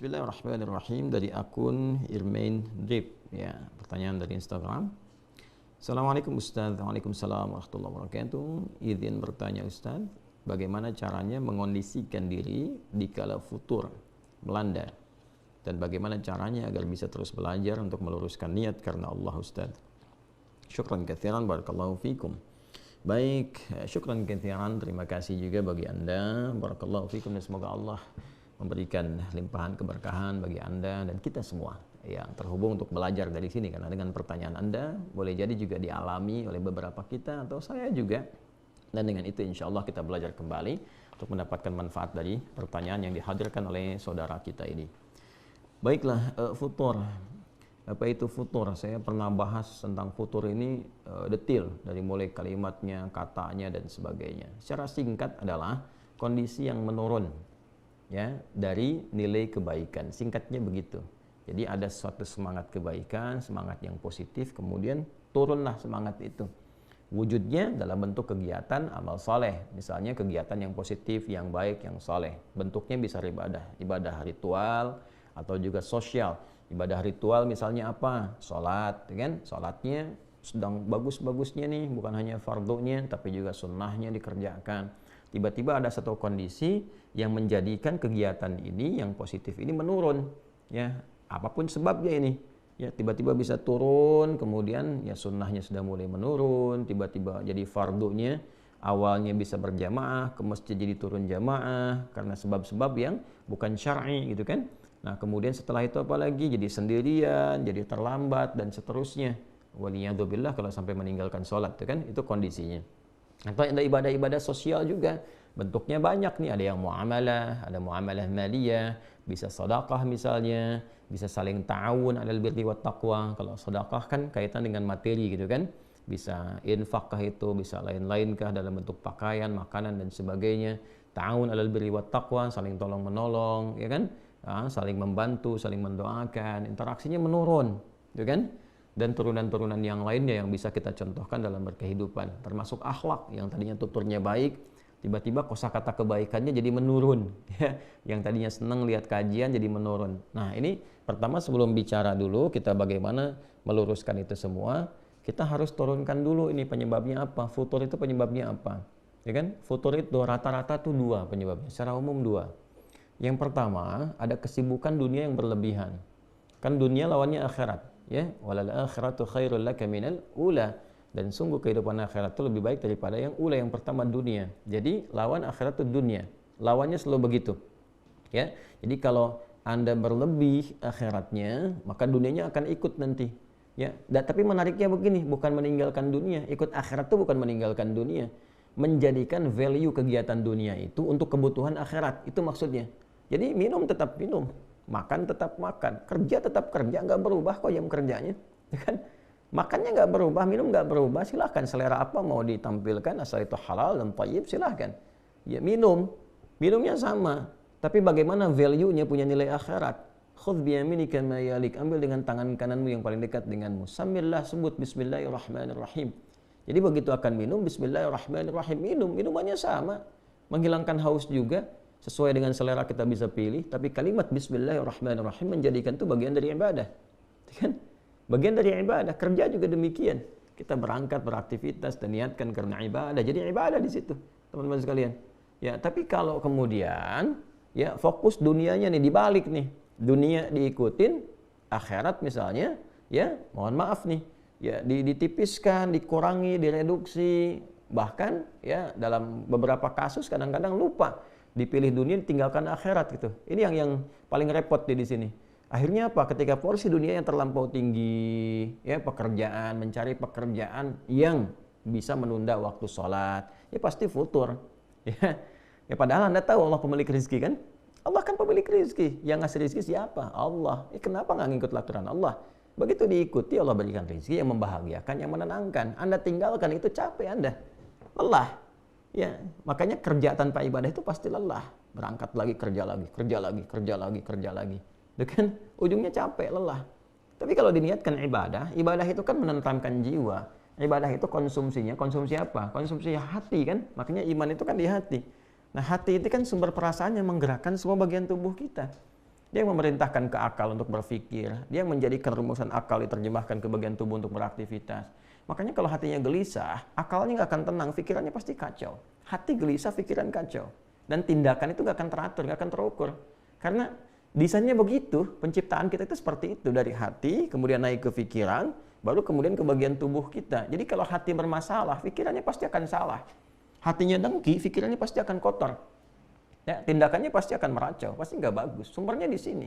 Bismillahirrahmanirrahim, dari akun Irmain Drip, ya, pertanyaan dari Instagram. Assalamualaikum Ustaz. Waalaikumsalam warahmatullahi wabarakatuh. Izin bertanya Ustaz, bagaimana caranya mengondisikan diri di kala futur melanda, dan bagaimana caranya agar bisa terus belajar untuk meluruskan niat karena Allah Ustaz. Syukran katsiran, barakallahu fikum. Baik, syukran katsiran, terima kasih juga bagi Anda, barakallahu fikum, dan semoga Allah memberikan limpahan keberkahan bagi Anda dan kita semua yang terhubung untuk belajar dari sini, karena dengan pertanyaan Anda boleh jadi juga dialami oleh beberapa kita atau saya juga, dan dengan itu insya Allah kita belajar kembali untuk mendapatkan manfaat dari pertanyaan yang dihadirkan oleh saudara kita ini. Baiklah, futur. Apa itu futur? Saya pernah bahas tentang futur ini detail, dari mulai kalimatnya, katanya, dan sebagainya. Secara singkat adalah kondisi yang menurun, ya, dari nilai kebaikan. Singkatnya begitu. Jadi ada suatu semangat kebaikan, semangat yang positif, kemudian turunlah semangat itu. Wujudnya dalam bentuk kegiatan amal soleh, misalnya kegiatan yang positif, yang baik, yang soleh. Bentuknya bisa ibadah ritual atau juga sosial. Ibadah ritual misalnya apa? Sholat, kan? Sholatnya sedang bagus-bagusnya nih, bukan hanya fardunya, tapi juga sunnahnya dikerjakan. Tiba-tiba ada satu kondisi yang menjadikan kegiatan ini yang positif ini menurun, ya, apapun sebabnya ini, ya, tiba-tiba bisa turun, kemudian ya sunnahnya sudah mulai menurun, tiba-tiba jadi fardunya awalnya bisa berjamaah, ke masjid jadi turun jamaah karena sebab-sebab yang bukan syar'i gitu kan. Nah, kemudian setelah itu apalagi jadi sendirian, jadi terlambat dan seterusnya. Waliyadzubillah kalau sampai meninggalkan sholat itu kan, itu kondisinya. Atau ada ibadah-ibadah sosial juga, bentuknya banyak nih, ada yang muamalah, ada muamalah maliyah, bisa sedekah misalnya, bisa saling ta'awun 'alal birri wat taqwa. Kalau sedekah kan kaitan dengan materi gitu kan, bisa infak kah itu, bisa lain-lain kah dalam bentuk pakaian, makanan dan sebagainya. Ta'awun 'alal birri wat taqwa, saling tolong menolong, ya kan, saling membantu, saling mendoakan, interaksinya menurun, gitu kan. Dan turunan-turunan yang lainnya yang bisa kita contohkan dalam berkehidupan, termasuk akhlak yang tadinya tuturnya baik, tiba-tiba kosakata kebaikannya jadi menurun, ya. Yang tadinya senang lihat kajian jadi menurun. Nah, ini pertama sebelum bicara dulu kita bagaimana meluruskan itu semua, kita harus turunkan dulu ini penyebabnya apa, futur itu penyebabnya apa, ya kan? Futur itu rata-rata tuh dua penyebabnya, secara umum dua. Yang pertama, ada kesibukan dunia yang berlebihan. Kan dunia lawannya akhirat, ya, walal akhiratu khairul laka minal ula, dan sungguh kehidupan akhirat itu lebih baik daripada yang ula, yang pertama dunia. Jadi lawan akhirat itu dunia, lawannya selalu begitu, ya. Jadi kalau Anda berlebih akhiratnya, maka dunianya akan ikut nanti, ya. Tapi menariknya begini, bukan meninggalkan dunia, ikut akhirat itu bukan meninggalkan dunia, menjadikan value kegiatan dunia itu untuk kebutuhan akhirat, itu maksudnya. Jadi minum tetap minum, makan tetap makan, kerja tetap kerja, nggak berubah kok jam kerjanya, ya kan? Makannya nggak berubah, minum nggak berubah, silahkan selera apa mau ditampilkan, asal itu halal dan thayyib silahkan. Ya minumnya sama, tapi bagaimana value-nya punya nilai akhirat. Khudh biyaminika ma yalik, ambil dengan tangan kananmu yang paling dekat denganmu. Samillah, sebut bismillahirrahmanirrahim. Jadi begitu akan minum, bismillahirrahmanirrahim, minumannya sama, menghilangkan haus juga. Sesuai dengan selera kita bisa pilih, tapi kalimat bismillahirrahmanirrahim menjadikan itu bagian dari ibadah, kan? Bagian dari ibadah. Kerja juga demikian. Kita berangkat beraktivitas dan niatkan karena ibadah. Jadi ibadah di situ, teman-teman sekalian. Ya, tapi kalau kemudian ya fokus dunianya nih dibalik nih. Dunia diikutin, akhirat misalnya, ya mohon maaf nih, ya ditipiskan, dikurangi, direduksi, bahkan ya dalam beberapa kasus kadang-kadang lupa. Dipilih dunia, ditinggalkan akhirat gitu. Ini yang paling repot di sini. Akhirnya apa? Ketika porsi dunia yang terlampau tinggi, ya pekerjaan, mencari pekerjaan yang bisa menunda waktu sholat, ya pasti futur. Ya padahal Anda tahu Allah pemilik rezeki kan? Allah kan pemilik rezeki. Yang ngasih rezeki siapa? Allah. Kenapa nggak ngikut aturan Allah? Begitu diikuti, Allah berikan rezeki yang membahagiakan, yang menenangkan. Anda tinggalkan, itu capek Anda. Lelah. Ya, makanya kerja tanpa ibadah itu pasti lelah. Berangkat lagi, kerja lagi, kerja lagi, kerja lagi, kerja lagi. Kan ujungnya capek, lelah. Tapi kalau diniatkan ibadah, ibadah itu kan menenteramkan jiwa. Ibadah itu konsumsinya, konsumsi apa? Konsumsi hati kan? Makanya iman itu kan di hati. Nah, hati itu kan sumber perasaan yang menggerakkan semua bagian tubuh kita. Dia yang memerintahkan ke akal untuk berpikir. Dia yang menjadikan rumusan akal diterjemahkan ke bagian tubuh untuk beraktivitas. Makanya kalau hatinya gelisah, akalnya nggak akan tenang, pikirannya pasti kacau. Hati gelisah, pikiran kacau. Dan tindakan itu nggak akan teratur, nggak akan terukur. Karena desainnya begitu, penciptaan kita itu seperti itu. Dari hati, kemudian naik ke pikiran, baru kemudian ke bagian tubuh kita. Jadi kalau hati bermasalah, pikirannya pasti akan salah. Hatinya dengki, pikirannya pasti akan kotor. Ya, tindakannya pasti akan meracau, pasti nggak bagus. Sumbernya di sini,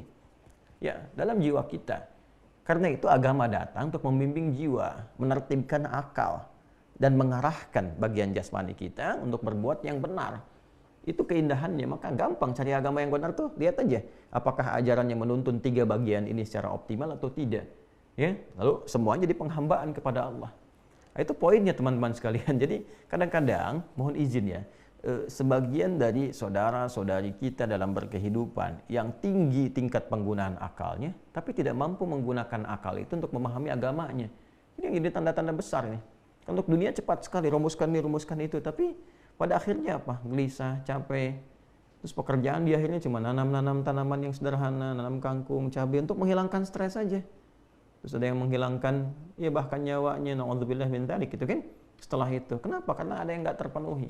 ya, dalam jiwa kita. Karena itu agama datang untuk membimbing jiwa, menertibkan akal, dan mengarahkan bagian jasmani kita untuk berbuat yang benar. Itu keindahannya, maka gampang cari agama yang benar tuh. Lihat aja, apakah ajarannya menuntun 3 bagian ini secara optimal atau tidak. Ya, lalu semuanya jadi penghambaan kepada Allah. Nah, itu poinnya teman-teman sekalian. Jadi kadang-kadang, mohon izin ya, sebagian dari saudara-saudari kita dalam berkehidupan yang tinggi tingkat penggunaan akalnya, tapi tidak mampu menggunakan akal itu untuk memahami agamanya. Ini yang jadi tanda-tanda besar nih. Untuk dunia cepat sekali, rumuskan ini, rumuskan itu, tapi pada akhirnya apa? Gelisah, capek. Terus pekerjaan di akhirnya cuma nanam-nanam tanaman yang sederhana, nanam kangkung, cabai untuk menghilangkan stres saja. Terus ada yang menghilangkan, ya bahkan nyawanya, na'udzubillah min dzalik gitu kan. Setelah itu, kenapa? Karena ada yang nggak terpenuhi.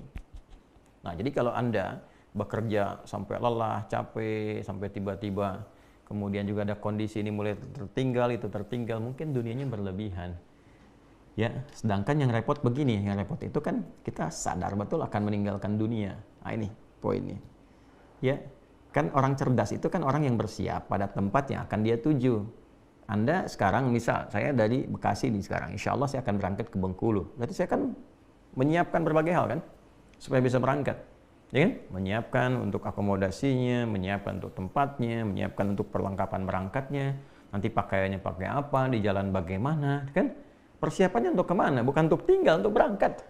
Nah, jadi kalau Anda bekerja sampai lelah, capek, sampai tiba-tiba kemudian juga ada kondisi ini mulai tertinggal, itu tertinggal, mungkin dunianya berlebihan. Ya, sedangkan yang repot begini, yang repot itu kan kita sadar betul akan meninggalkan dunia. Nah, ini poinnya. Ya, kan orang cerdas itu kan orang yang bersiap pada tempat yang akan dia tuju. Anda sekarang, misal saya dari Bekasi nih sekarang, insya Allah saya akan berangkat ke Bengkulu. Berarti saya kan menyiapkan berbagai hal kan, supaya bisa berangkat. Ya kan? Menyiapkan untuk akomodasinya, menyiapkan untuk tempatnya, menyiapkan untuk perlengkapan berangkatnya, nanti pakaiannya pakai apa, di jalan bagaimana, kan? Persiapannya untuk kemana? Bukan untuk tinggal, untuk berangkat.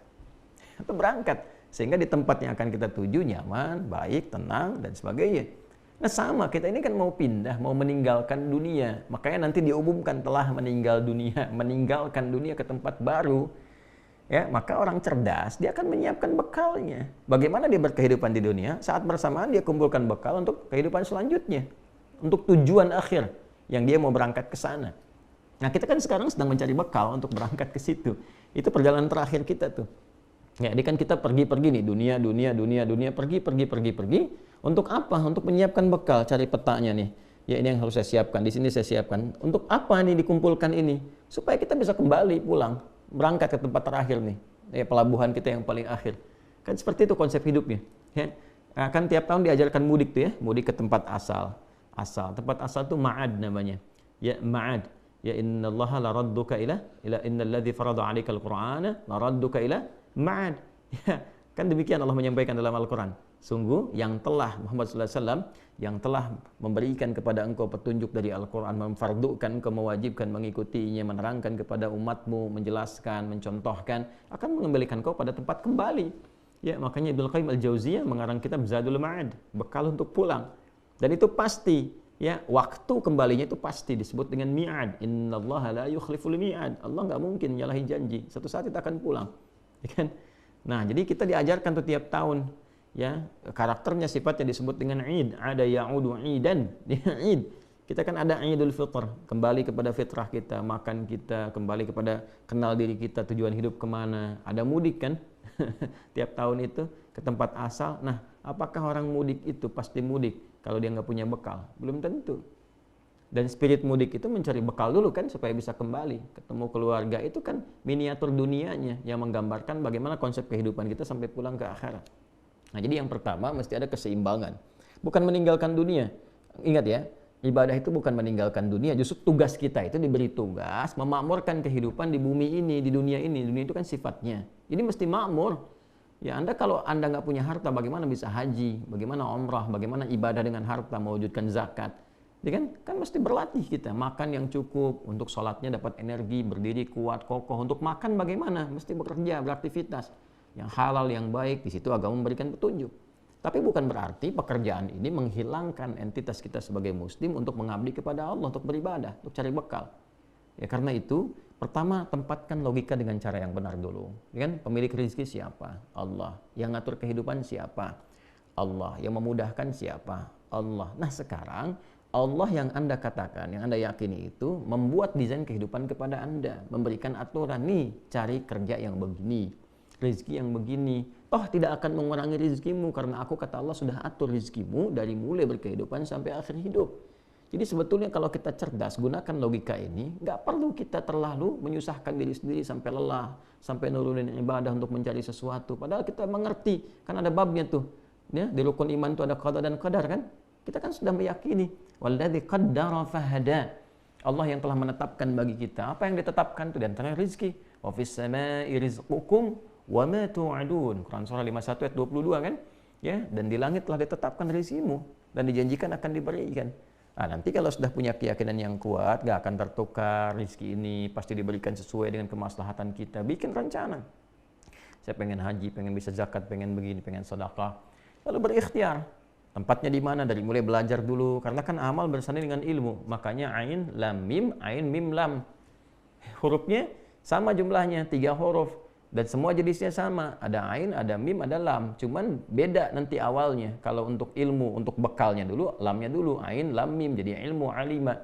Untuk berangkat. Sehingga di tempat yang akan kita tuju nyaman, baik, tenang, dan sebagainya. Nah sama, kita ini kan mau pindah, mau meninggalkan dunia. Makanya nanti diumumkan telah meninggalkan dunia ke tempat baru. Ya, maka orang cerdas, dia akan menyiapkan bekalnya. Bagaimana dia berkehidupan di dunia, saat bersamaan dia kumpulkan bekal untuk kehidupan selanjutnya. Untuk tujuan akhir, yang dia mau berangkat ke sana. Nah kita kan sekarang sedang mencari bekal untuk berangkat ke situ. Itu perjalanan terakhir kita tuh. Ya, ini kan kita pergi-pergi nih, dunia, pergi. Untuk apa? Untuk menyiapkan bekal, cari petanya nih. Ya ini yang harus saya siapkan, di sini saya siapkan. Untuk apa nih dikumpulkan ini? Supaya kita bisa kembali pulang, berangkat ke tempat terakhir nih. Ya, pelabuhan kita yang paling akhir. Kan seperti itu konsep hidupnya. Ya. Nah, kan tiap tahun diajarkan mudik tuh ya, mudik ke tempat asal. Tempat asal itu ma'ad namanya. Ya, ma'ad. Ya innallaha laradduka ila innalladzi farada 'alaikal qur'ana laradduka ila ma'ad. Ya, kan demikian Allah menyampaikan dalam Al-Qur'an. Sungguh yang telah Muhammad sallallahu alaihi wasallam yang telah memberikan kepada engkau petunjuk dari Al-Qur'an, memfardukan engkau, mewajibkan mengikutinya, menerangkan kepada umatmu, menjelaskan, mencontohkan, akan mengembalikan engkau pada tempat kembali. Ya, makanya Ibnu Qayyim Al-Jauziyah mengarang kitab Zadul Ma'ad, bekal untuk pulang. Dan itu pasti, ya, waktu kembalinya itu pasti disebut dengan mi'ad. Innallaha la yukhliful mi'ad. Allah enggak mungkin nyalahi janji. Satu saat kita akan pulang. Ya kan? Nah, jadi kita diajarkan tuh tiap tahun, ya, karakternya sifatnya disebut dengan id, ada ya'udu idan, id. Kita kan ada Idul Fitr, kembali kepada fitrah kita, makan kita, kembali kepada kenal diri kita, tujuan hidup kemana. Ada mudik kan, tiap tahun itu ke tempat asal. Nah, apakah orang mudik itu pasti mudik kalau dia nggak punya bekal? Belum tentu. Dan spirit mudik itu mencari bekal dulu kan supaya bisa kembali ketemu keluarga. Itu kan miniatur dunianya yang menggambarkan bagaimana konsep kehidupan kita sampai pulang ke akhirat. Nah, jadi yang pertama mesti ada keseimbangan. Bukan meninggalkan dunia. Ingat ya, ibadah itu bukan meninggalkan dunia. Justru tugas kita itu diberi tugas memakmurkan kehidupan di bumi ini, di dunia ini. Dunia itu kan sifatnya. Jadi mesti makmur. Ya, kalau Anda nggak punya harta, bagaimana bisa haji? Bagaimana umrah? Bagaimana ibadah dengan harta, mewujudkan zakat? Ya kan mesti berlatih kita, makan yang cukup, untuk sholatnya dapat energi, berdiri kuat, kokoh. Untuk makan bagaimana? Mesti bekerja, beraktivitas. Yang halal, yang baik, di situ agama memberikan petunjuk. Tapi bukan berarti pekerjaan ini menghilangkan entitas kita sebagai muslim untuk mengabdi kepada Allah, untuk beribadah, untuk cari bekal. Ya karena itu, pertama tempatkan logika dengan cara yang benar dulu. Ya kan? Pemilik rezeki siapa? Allah. Yang ngatur kehidupan siapa? Allah. Yang memudahkan siapa? Allah. Nah sekarang, Allah yang Anda katakan, yang Anda yakini itu membuat desain kehidupan kepada Anda, memberikan aturan nih, cari kerja yang begini, rezeki yang begini. Toh tidak akan mengurangi rezekimu karena aku kata Allah sudah atur rezekimu dari mulai berkehidupan sampai akhir hidup. Jadi sebetulnya kalau kita cerdas gunakan logika ini, nggak perlu kita terlalu menyusahkan diri sendiri sampai lelah, sampai nurunin ibadah untuk mencari sesuatu. Padahal kita mengerti, kan ada babnya tuh. Ya, di rukun iman itu ada qada dan qadar kan? Kita kan sudah meyakini walladzi qaddara fahada. Allah yang telah menetapkan bagi kita apa yang ditetapkan itu di antara rezeki. Wa fis samai rizqukum wa ma tu'adun. Quran surah 51 ayat 22 kan? Ya, dan di langit telah ditetapkan rezekimu dan dijanjikan akan diberikan. Nah, nanti kalau sudah punya keyakinan yang kuat, gak akan tertukar rezeki ini, pasti diberikan sesuai dengan kemaslahatan kita. Bikin rencana. Saya pengen haji, pengen bisa zakat, pengen begini, pengen sedekah. Lalu berikhtiar. Tempatnya di mana? Dari mulai belajar dulu. Karena kan amal bersanding dengan ilmu. Makanya ain, lam, mim, lam. Hurufnya sama jumlahnya, 3 huruf. Dan semua jenisnya sama. Ada ain, ada mim, ada lam. Cuman beda nanti awalnya. Kalau untuk ilmu, untuk bekalnya dulu, lamnya dulu. Ain, lam, mim. Jadi ilmu, alima.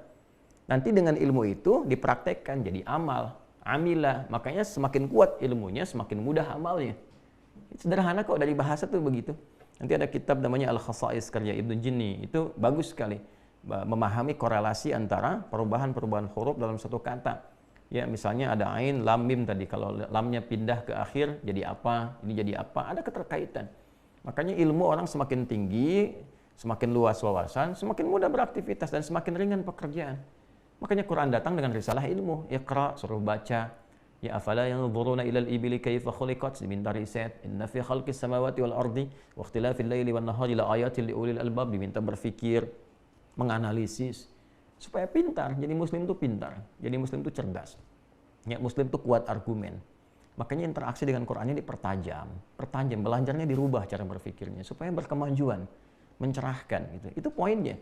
Nanti dengan ilmu itu dipraktekkan jadi amal. Amilah. Makanya semakin kuat ilmunya, semakin mudah amalnya. Sederhana kok, dari bahasa tuh begitu. Nanti ada kitab namanya Al-Khasa'is karya Ibnu Jinni. Itu bagus sekali. Memahami korelasi antara perubahan-perubahan huruf dalam satu kata. Ya, misalnya ada ain, lam, mim tadi. Kalau lamnya pindah ke akhir, jadi apa? Ini jadi apa? Ada keterkaitan. Makanya ilmu orang semakin tinggi, semakin luas wawasan, semakin mudah beraktivitas dan semakin ringan pekerjaan. Makanya Quran datang dengan risalah ilmu. Iqra, suruh baca. Ya afala yanzuruna ilal ibili kaifa khuliqat, diminta riset. Inna fi khalqis samawati wal ardi wa ikhtilafil laili wan nahari la ayatin liulil albab, diminta berpikir, menganalisis supaya pintar. Jadi muslim itu pintar, jadi muslim itu cerdas. Ya, muslim itu kuat argumen. Makanya interaksi dengan Qurannya dipertajam, belajarnya dirubah cara berpikirnya supaya berkemajuan, mencerahkan gitu. Itu poinnya.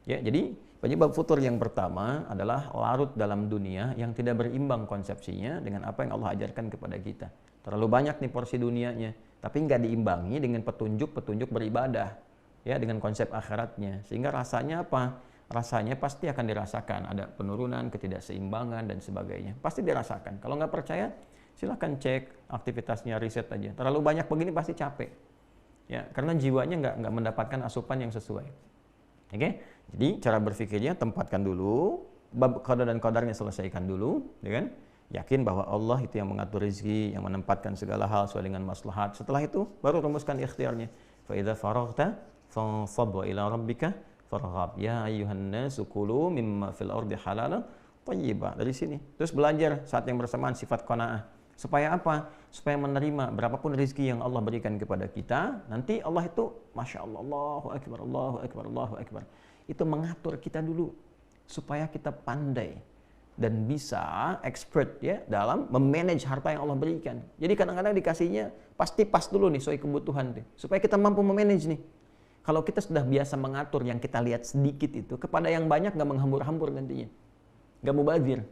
Ya, jadi penyebab futur yang pertama adalah larut dalam dunia yang tidak berimbang konsepsinya dengan apa yang Allah ajarkan kepada kita. Terlalu banyak nih porsi dunianya, tapi nggak diimbangi dengan petunjuk-petunjuk beribadah, ya, dengan konsep akhiratnya. Sehingga rasanya apa? Rasanya pasti akan dirasakan, ada penurunan, ketidakseimbangan dan sebagainya. Pasti dirasakan. Kalau nggak percaya, silahkan cek aktivitasnya, riset aja. Terlalu banyak begini pasti capek, ya, karena jiwanya nggak mendapatkan asupan yang sesuai. Oke, jadi cara berpikirnya tempatkan dulu, bab qada dan qadarnya selesaikan dulu, ya kan? Yakin bahwa Allah itu yang mengatur rezeki, yang menempatkan segala hal sesuai dengan maslahat. Setelah itu baru rumuskan ikhtiarnya. Fa idza faraghta fansab wa ila rabbika farghab. Ya ayyuhan nasu kulu mimma fil ardi halalan thayyiba. Dari sini. Terus belajar saat yang bersamaan sifat qanaah. Supaya apa? Supaya menerima berapapun rezeki yang Allah berikan kepada kita. Nanti Allah itu, Masya Allah, Allahu Akbar, Allahu Akbar, Allahu Akbar. Itu mengatur kita dulu. Supaya kita pandai dan bisa expert ya dalam memanage harta yang Allah berikan. Jadi kadang-kadang dikasihnya pasti pas dulu nih sesuai kebutuhan deh. Supaya kita mampu memanage nih. Kalau kita sudah biasa mengatur yang kita lihat sedikit itu, kepada yang banyak nggak menghambur-hambur nantinya. Nggak mubazir.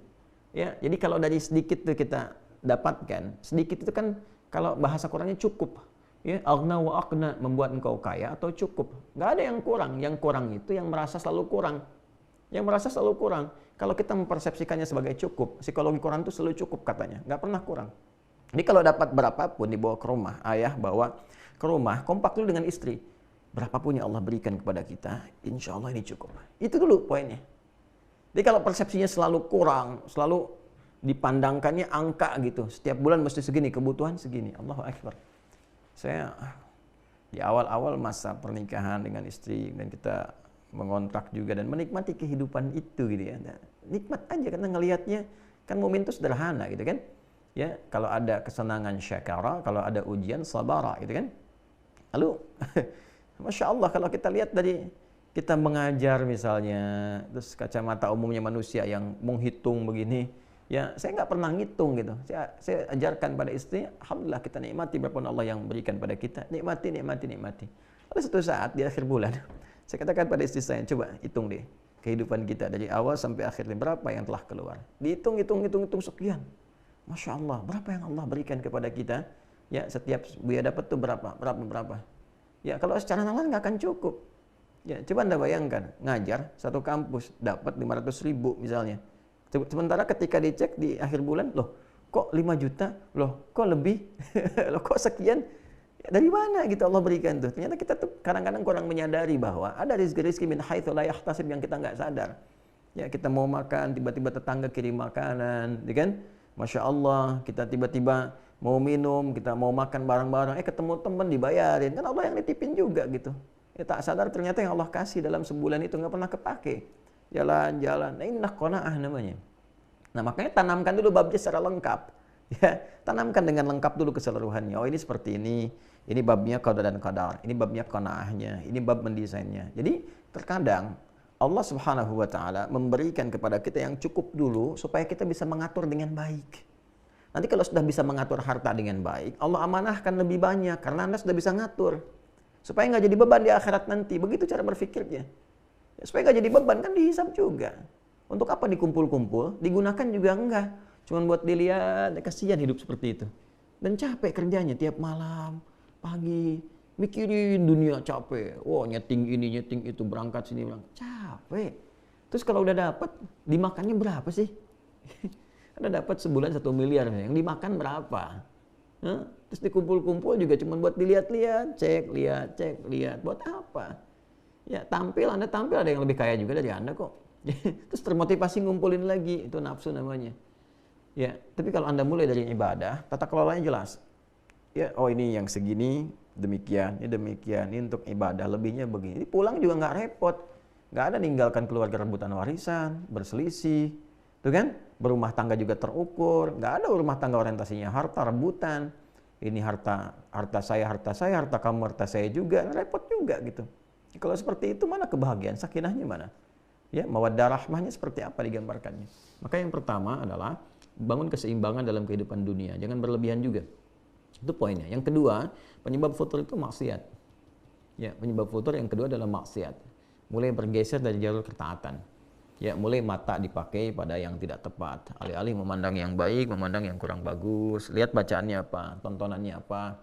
Ya, jadi kalau dari sedikit tuh kita dapatkan, sedikit itu kan kalau bahasa Qurannya cukup, ya, aghna wa aqna, membuat engkau kaya atau cukup. Nggak ada yang kurang. Yang kurang itu yang merasa selalu kurang. Yang merasa selalu kurang. Kalau kita mempersepsikannya sebagai cukup, psikologi Quran itu selalu cukup katanya, nggak pernah kurang. Jadi kalau dapat berapapun dibawa ke rumah, ayah bawa ke rumah, kompak dulu dengan istri. Berapapun yang Allah berikan kepada kita, insya Allah ini cukup. Itu dulu poinnya. Jadi kalau persepsinya selalu kurang, selalu dipandangkannya angka gitu. Setiap bulan mesti segini, kebutuhan segini. Allahu Akbar. Saya di awal-awal masa pernikahan dengan istri dan kita mengontrak juga dan menikmati kehidupan itu gitu ya. Nah, nikmat aja karena ngelihatnya kan mukmin itu sederhana gitu kan. Ya, kalau ada kesenangan syakara, kalau ada ujian sabara gitu kan. Lalu Masya Allah kalau kita lihat dari kita mengajar misalnya, terus kacamata umumnya manusia yang menghitung begini, ya saya nggak pernah ngitung gitu. Saya ajarkan pada istri, alhamdulillah kita nikmati berapa Allah yang berikan pada kita. Nikmati. Lalu suatu saat di akhir bulan, saya katakan pada istri saya, coba hitung deh kehidupan kita dari awal sampai akhirnya berapa yang telah keluar. Dihitung sekian. Masya Allah, berapa yang Allah berikan kepada kita? Ya setiap buaya dapat tuh berapa. Ya kalau secara nalar nggak akan cukup. Ya, coba Anda bayangkan, ngajar satu kampus dapat 500.000 misalnya. Sementara ketika dicek di akhir bulan, loh kok 5 juta, loh kok lebih, loh kok sekian, ya, dari mana gitu Allah berikan tuh. Ternyata kita tuh kadang-kadang kurang menyadari bahwa ada rizki-rizki min haitsu la yahtasib yang kita nggak sadar. Ya, kita mau makan, tiba-tiba tetangga kirim makanan, ya kan? Masya Allah, kita tiba-tiba mau minum, kita mau makan bareng-bareng, ketemu teman dibayarin, kan Allah yang nitipin juga gitu. Ya, tak sadar ternyata yang Allah kasih dalam sebulan itu nggak pernah kepake. Jalan-jalan, nah ini qanaah namanya. Nah makanya tanamkan dulu babnya secara lengkap. Ya, tanamkan dengan lengkap dulu keseluruhannya. Oh ini seperti ini babnya qada dan qadar, ini babnya qanaahnya, ini bab mendesainnya. Jadi terkadang Allah Subhanahu wa taala memberikan kepada kita yang cukup dulu supaya kita bisa mengatur dengan baik. Nanti kalau sudah bisa mengatur harta dengan baik, Allah amanahkan lebih banyak karena Anda sudah bisa ngatur. Supaya nggak jadi beban di akhirat nanti. Begitu cara berpikirnya. Ya, supaya nggak jadi beban, kan dihisab juga. Untuk apa dikumpul-kumpul? Digunakan juga enggak. Cuman buat dilihat, kasihan hidup seperti itu. Dan capek kerjanya tiap malam, pagi, mikirin dunia capek. Wah, nyeting ini, nyeting itu, berangkat sini, berangkat. Capek. Terus kalau udah dapat, dimakannya berapa sih? Anda dapat sebulan 1 miliar, yang dimakan berapa? Terus dikumpul-kumpul juga cuma buat dilihat-lihat, cek, lihat. Buat apa? Ya, Anda tampil ada yang lebih kaya juga dari Anda kok. Terus termotivasi ngumpulin lagi, itu nafsu namanya. Ya, tapi kalau Anda mulai dari ibadah, tata kelolanya jelas. Ya, oh ini yang segini, demikian, ini untuk ibadah, lebihnya begini. Pulang juga nggak repot. Nggak ada ninggalkan keluarga rebutan warisan, berselisih. Tuh kan? Berumah tangga juga terukur, nggak ada rumah tangga orientasinya harta rebutan. Ini harta saya, harta kamu, harta saya juga, repot juga gitu. Kalau seperti itu mana kebahagiaan, sakinahnya mana? Ya, mawaddah rahmahnya seperti apa digambarkannya? Maka yang pertama adalah bangun keseimbangan dalam kehidupan dunia, jangan berlebihan juga. Itu poinnya. Yang kedua, penyebab futur itu maksiat. Ya, penyebab futur yang kedua adalah maksiat. Mulai bergeser dari jalur ketaatan. Ya, mulai mata dipakai pada yang tidak tepat. Alih-alih memandang yang baik, memandang yang kurang bagus. Lihat bacaannya apa, tontonannya apa.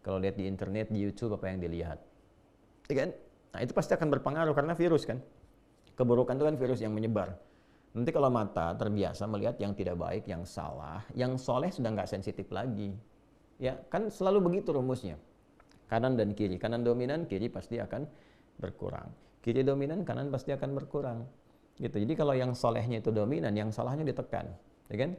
Kalau lihat di internet, di YouTube, apa yang dilihat. Ya kan? Nah, itu pasti akan berpengaruh karena virus kan. Keburukan itu kan virus yang menyebar. Nanti kalau mata terbiasa melihat yang tidak baik, yang salah, yang soleh sudah nggak sensitif lagi. Ya, kan selalu begitu rumusnya. Kanan dan kiri. Kanan dominan, kiri pasti akan berkurang. Kiri dominan, kanan pasti akan berkurang. Gitu. Jadi kalau yang solehnya itu dominan, yang salahnya ditekan, ya kan?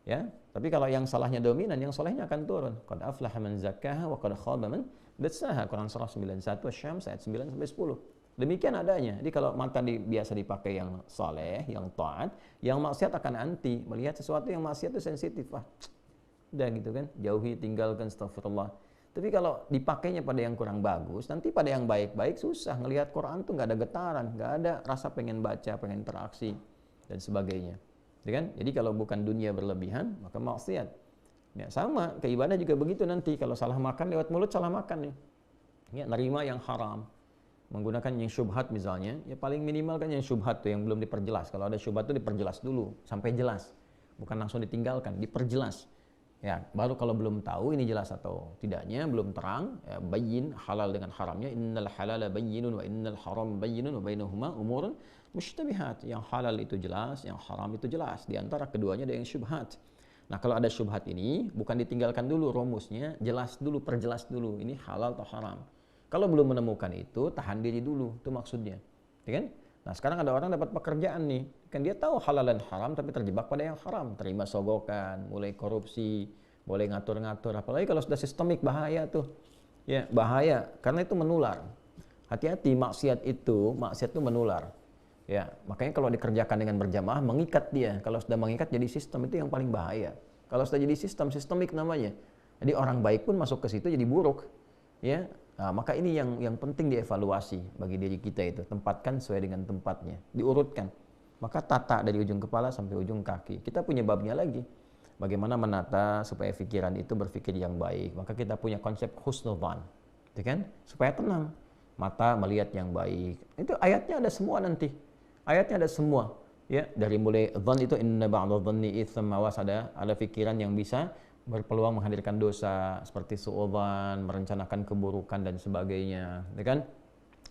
Ya. Tapi kalau yang salahnya dominan, yang solehnya akan turun. Qad aflaha man zakkaha wa qad khaba man dassaha. Quran surah 91 Asy-Syams ayat 9 sampai 10. Demikian adanya. Jadi kalau mata biasa dipakai yang soleh, yang taat, yang maksiat akan anti. Melihat sesuatu yang maksiat itu sensitif. Udah gitu kan? Jauhi, tinggalkan, astagfirullah. Tapi kalau dipakainya pada yang kurang bagus, nanti pada yang baik-baik susah. Ngelihat Quran tuh nggak ada getaran, nggak ada rasa pengen baca, pengen interaksi, dan sebagainya. Ya kan? Jadi kalau bukan dunia berlebihan, maka maksiat. Ya, sama, ke ibadah juga begitu nanti. Kalau salah makan lewat mulut, salah makan nih. Ya, nerima yang haram. Menggunakan yang syubhat misalnya, ya paling minimal kan yang syubhat tuh yang belum diperjelas. Kalau ada syubhat tuh diperjelas dulu, sampai jelas. Bukan langsung ditinggalkan, diperjelas. Ya, baru kalau belum tahu ini jelas atau tidaknya, belum terang, ya, bayyin halal dengan haramnya. Innal halala bayyinun wa innal haram bayyinun wa bainahuma umurun mushtabihat. Yang halal itu jelas, yang haram itu jelas. Di antara keduanya ada yang syubhat. Nah, kalau ada syubhat ini, bukan ditinggalkan dulu rumusnya, jelas dulu, perjelas dulu, ini halal atau haram. Kalau belum menemukan itu, tahan diri dulu, itu maksudnya. Ya kan? Nah, sekarang ada orang dapat pekerjaan nih, kan dia tahu halal dan haram tapi terjebak pada yang haram, terima sogokan, mulai korupsi, boleh ngatur-ngatur, apalagi kalau sudah sistemik bahaya tuh. Ya, bahaya karena itu menular. Hati-hati, maksiat itu menular. Ya, makanya kalau dikerjakan dengan berjamaah mengikat dia. Kalau sudah mengikat jadi sistem, itu yang paling bahaya. Kalau sudah jadi sistemik namanya. Jadi orang baik pun masuk ke situ jadi buruk. Ya. Nah, maka ini yang penting dievaluasi bagi diri kita itu, tempatkan sesuai dengan tempatnya, diurutkan. Maka tata dari ujung kepala sampai ujung kaki. Kita punya babnya lagi. Bagaimana menata supaya pikiran itu berpikir yang baik. Maka kita punya konsep husnudzan, ya kan? Supaya tenang. Mata melihat yang baik. Itu ayatnya ada semua nanti. Ayatnya ada semua. Ya, dari mulai dzan itu inna ba'dadh dhanni itsam, awas ada pikiran yang bisa berpeluang menghadirkan dosa seperti suudzon, merencanakan keburukan dan sebagainya, ya kan?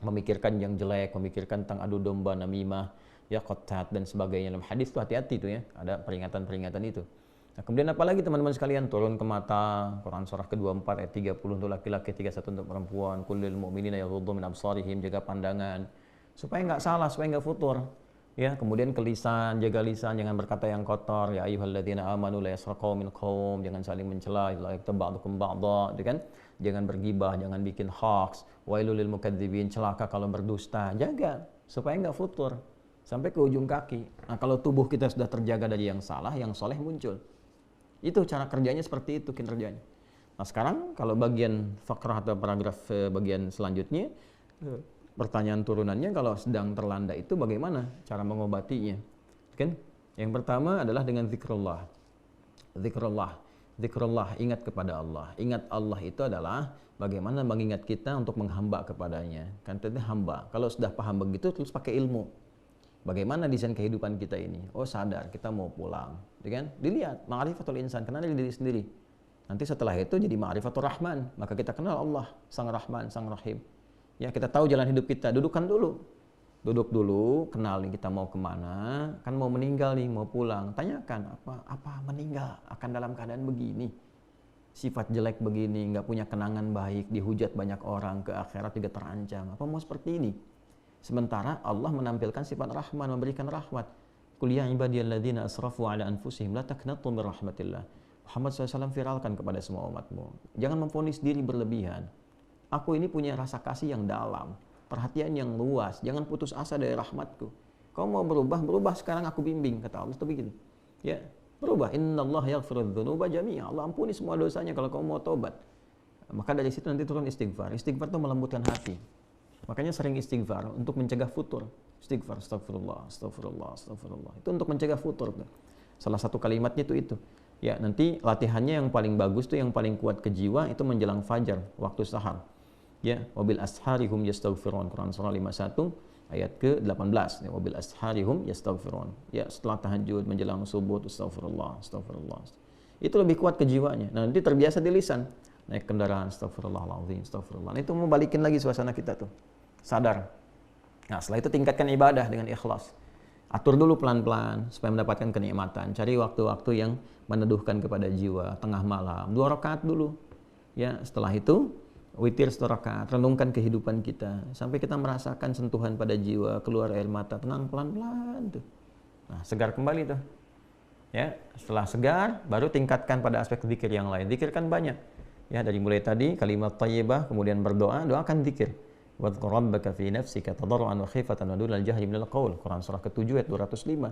memikirkan yang jelek, memikirkan tentang adu domba, namimah, ya qatat dan sebagainya. Dalam hadis tuh hati-hati tuh ya, ada peringatan-peringatan itu. Nah, kemudian apalagi teman-teman sekalian, turun ke mata, Quran surah ke-24 ayat 30 untuk laki-laki, 31 untuk perempuan, kullil mu'minina yaghuddu min absarihim, jaga pandangan supaya nggak salah, supaya nggak futur. Ya, kemudian ke lisan, jaga lisan, jangan berkata yang kotor. Ya ayyuhalladzina amanu la yasraqu min qaum, jangan saling mencela, la yaktab ba'dukum ba'dha, gitu kan? Jangan bergibah, jangan bikin hoax. Wailul lil mukadzibin, celaka kalau berdusta. Jaga supaya nggak futur sampai ke ujung kaki. Nah, kalau tubuh kita sudah terjaga dari yang salah, yang soleh muncul. Itu cara kerjanya, seperti itu kinerjanya. Nah, sekarang kalau bagian fakrah atau paragraf bagian selanjutnya, pertanyaan turunannya, kalau sedang terlanda itu bagaimana cara mengobatinya? Kan? Yang pertama adalah dengan zikrullah. Zikrullah, ingat kepada Allah. Ingat Allah itu adalah bagaimana mengingat kita untuk menghamba kepadanya. Kan itu hamba. Kalau sudah paham begitu, terus pakai ilmu. Bagaimana desain kehidupan kita ini? Oh, sadar kita mau pulang, kan? Dilihat ma'rifatul insan, kenal diri sendiri. Nanti setelah itu jadi ma'rifatul rahman, maka kita kenal Allah, sang Rahman, sang Rahim. Ya, kita tahu jalan hidup kita, duduk dulu, kenal nih kita mau kemana, kan mau meninggal nih, mau pulang, tanyakan apa meninggal akan dalam keadaan begini, sifat jelek begini, nggak punya kenangan baik, dihujat banyak orang, ke akhirat juga terancam, apa mau seperti ini? Sementara Allah menampilkan sifat rahman, memberikan rahmat. Qul ya ibadiyalladzina asrafu ala anfusihim la taqnatu min rahmatillah. Muhammad SAW viralkan kepada semua umatmu, jangan memvonis diri berlebihan. Aku ini punya rasa kasih yang dalam, perhatian yang luas, jangan putus asa dari rahmatku. Kau mau berubah sekarang aku bimbing, kata Allah itu begitu. Ya, berubah. Innallaha yaghfirudz dzunuba jami'a. Allah ampuni semua dosanya kalau kau mau tobat. Maka dari situ nanti turun istighfar. Istighfar itu melembutkan hati. Makanya sering istighfar untuk mencegah futur. Istighfar, astagfirullah. Itu untuk mencegah futur. Salah satu kalimatnya itu. Ya, nanti latihannya yang paling bagus tuh, yang paling kuat ke jiwa itu menjelang fajar, waktu sahar. Ya, wabil asharihum yastaghfirun. Quran surah 51 ayat ke-18. Ya, wabil asharihum yastaghfirun. Ya, setelah tahajud menjelang subuh astagfirullah. Itu lebih kuat ke jiwanya. Nah, nanti terbiasa di lisan. Naik kendaraan, astagfirullahaladzim, astagfirullah. Itu mau balikin lagi suasana kita tuh. Sadar. Nah, setelah itu tingkatkan ibadah dengan ikhlas. Atur dulu pelan-pelan supaya mendapatkan kenikmatan. Cari waktu-waktu yang meneduhkan kepada jiwa, tengah malam. 2 rakaat dulu. Ya, setelah itu witir 1 rakaat, renungkan kehidupan kita sampai kita merasakan sentuhan pada jiwa, keluar air mata, tenang pelan-pelan tuh. Nah, segar kembali tuh. Ya, setelah segar baru tingkatkan pada aspek zikir yang lain. Zikirkan banyak. Ya, dari mulai tadi kalimat thayyibah, kemudian berdoa, doakan zikir. Wadhkur rabbaka fi nafsika tadarruan wa khifatan wa dunal jahri minal qaul. Quran surah ke-7 ayat 205.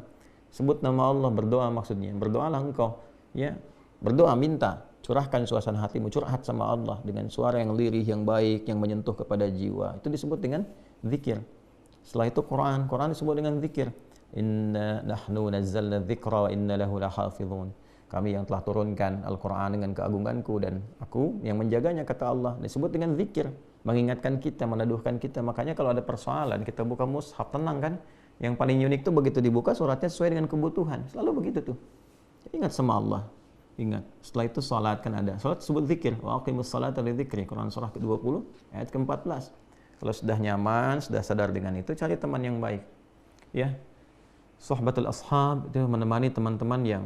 Sebut nama Allah, berdoa maksudnya. Berdoalah engkau, ya. Berdoa, minta, curahkan suasana hatimu, curhat sama Allah dengan suara yang lirih, yang baik, yang menyentuh kepada jiwa. Itu disebut dengan zikir. Setelah itu Quran disebut dengan zikir. Inna nahnu nazzalna dzikra wa inna lahu lahafizun. Kami yang telah turunkan Al-Quran dengan keagunganku dan aku yang menjaganya, kata Allah. Disebut dengan zikir, mengingatkan kita, meneduhkan kita. Makanya kalau ada persoalan, kita buka mushaf, tenang kan? Yang paling unik tuh begitu dibuka suratnya sesuai dengan kebutuhan. Selalu begitu tuh. Ingat sama Allah. Ingat. Setelah itu salat kan ada. Salat disebut zikir. Wa aqimus salata lidzikri. Quran surah ke-20 ayat ke-14. Kalau sudah nyaman, sudah sadar dengan itu, cari teman yang baik. Ya. Sohbatul ashab itu menemani teman-teman yang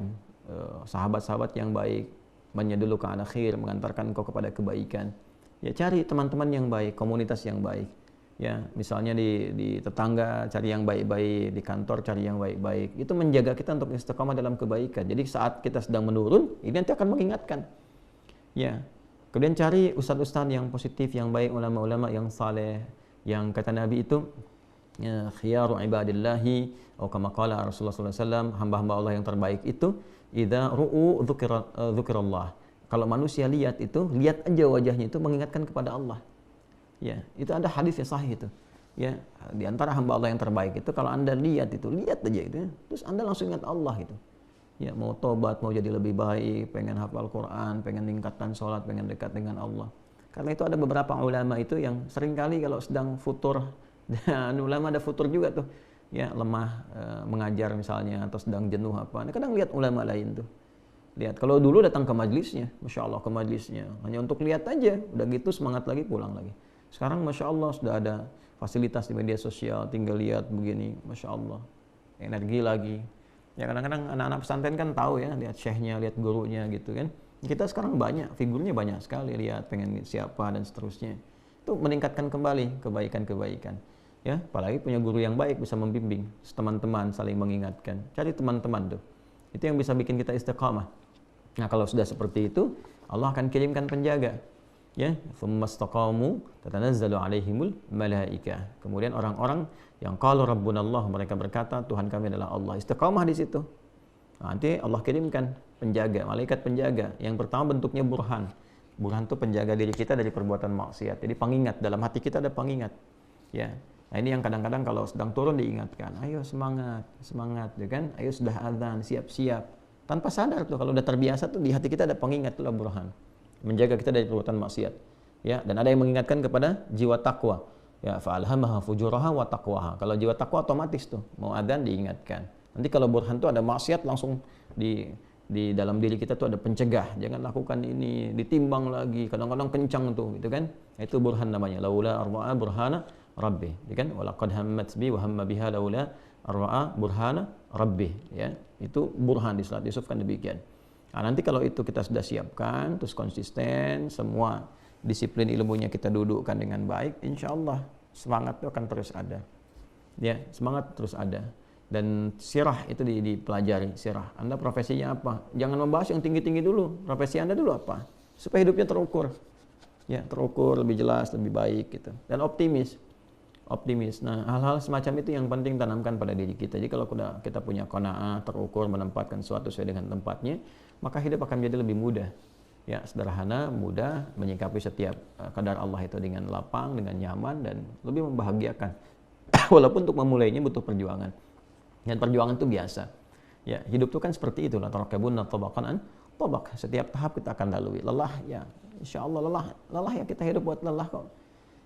sahabat-sahabat yang baik, menyedulu ke akhir, mengantarkan engkau kepada kebaikan. Ya, cari teman-teman yang baik, komunitas yang baik. Ya, misalnya di tetangga cari yang baik-baik, di kantor cari yang baik-baik. Itu menjaga kita untuk istiqamah dalam kebaikan. Jadi saat kita sedang menurun, ini nanti akan mengingatkan. Ya. Kemudian cari ustaz-ustaz yang positif, yang baik, ulama-ulama yang saleh, yang kata Nabi itu ya, khiyaru ibadillahi atau kama qala Rasulullah sallallahu alaihi wasallam, hamba-hamba Allah yang terbaik itu idza ru'u dzukirallah. Kalau manusia lihat itu, lihat aja wajahnya itu mengingatkan kepada Allah. Ya, itu ada hadis yang sahih itu. Ya, di antara hamba Allah yang terbaik itu kalau Anda lihat itu, lihat aja itu, terus Anda langsung ingat Allah itu. Ya, mau tobat, mau jadi lebih baik, pengen hafal Quran, pengen tingkatkan sholat, pengen dekat dengan Allah. Karena itu ada beberapa ulama itu yang seringkali kalau sedang futur, dan ulama ada futur juga tuh, ya lemah mengajar misalnya atau sedang jenuh apa. Nah, kadang lihat ulama lain tuh, lihat. Kalau dulu datang ke majlisnya, masya Allah ke majlisnya, hanya untuk lihat aja, udah gitu semangat lagi pulang lagi. Sekarang Masya Allah sudah ada fasilitas di media sosial, tinggal lihat begini, Masya Allah, energi lagi. Ya kadang-kadang anak-anak pesantren kan tahu ya, lihat syekhnya, lihat gurunya gitu kan. Kita sekarang banyak, figurnya banyak sekali, lihat pengen siapa dan seterusnya. Itu meningkatkan kembali kebaikan-kebaikan. Ya, apalagi punya guru yang baik bisa membimbing, teman-teman saling mengingatkan. Cari teman-teman tuh. Itu yang bisa bikin kita istiqamah. Nah, kalau sudah seperti itu, Allah akan kirimkan penjaga. Ya, tsumastaqamu tatanazzalu alaihimul malaikah. Kemudian orang-orang yang qalu rabbunallah, mereka berkata Tuhan kami adalah Allah. Istiqamah di situ. Nah, nanti Allah kirimkan penjaga, malaikat penjaga. Yang pertama bentuknya burhan. Burhan itu penjaga diri kita dari perbuatan maksiat. Jadi pengingat, dalam hati kita ada pengingat. Ya. Nah, ini yang kadang-kadang kalau sedang turun diingatkan, ayo semangat, semangat, ya kan? Ayo sudah azan, siap-siap. Tanpa sadar tuh kalau udah terbiasa tuh di hati kita ada pengingat, itulah burhan. Menjaga kita dari perbuatan maksiat. Ya, dan ada yang mengingatkan kepada jiwa takwa. Ya, fa'alhamaha fujuraha wa taqwaha. Kalau jiwa takwa otomatis tuh mau adzan diingatkan. Nanti kalau burhan tuh ada maksiat langsung di dalam diri kita tuh ada pencegah. Jangan lakukan ini, ditimbang lagi. Kadang-kadang kencang tuh, gitu kan? Itu burhan namanya. Laula arwa'a burhana rabbih, ya kan? Walaqad hammat bi wa hamma biha laula arwa'a burhana rabbih, ya. Itu burhan di surat Yusuf kan demikian. Nah, nanti kalau itu kita sudah siapkan, terus konsisten, semua disiplin ilmunya kita dudukkan dengan baik, insya Allah semangat itu akan terus ada. Ya, semangat terus ada. Dan sirah itu dipelajari, sirah. Anda profesinya apa? Jangan membahas yang tinggi-tinggi dulu. Profesi Anda dulu apa? Supaya hidupnya terukur. Ya, terukur, lebih jelas, lebih baik gitu. Dan optimis. Optimis. Nah, hal-hal semacam itu yang penting tanamkan pada diri kita. Jadi kalau kita punya qanaah, terukur, menempatkan sesuatu sesuai dengan tempatnya, maka hidup akan menjadi lebih mudah. Ya, sederhana, mudah, menyikapi setiap kadar Allah itu dengan lapang, dengan nyaman, dan lebih membahagiakan. Walaupun untuk memulainya butuh perjuangan. Dan perjuangan itu biasa. Ya, hidup itu kan seperti itu. La tarakabunna tabaqan an tabaq. Setiap tahap kita akan lalui. Lelah, ya, insya Allah lelah. Lelah ya, kita hidup buat lelah kok.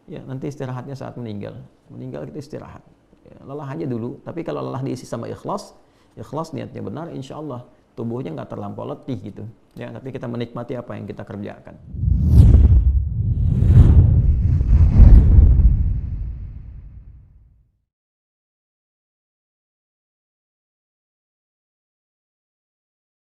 Ya, nanti istirahatnya saat meninggal. Meninggal kita istirahat. Ya, lelah aja dulu. Tapi kalau lelah diisi sama ikhlas, ikhlas niatnya benar, insya Allah tubuhnya nggak terlampau letih gitu. Ya, tapi kita menikmati apa yang kita kerjakan.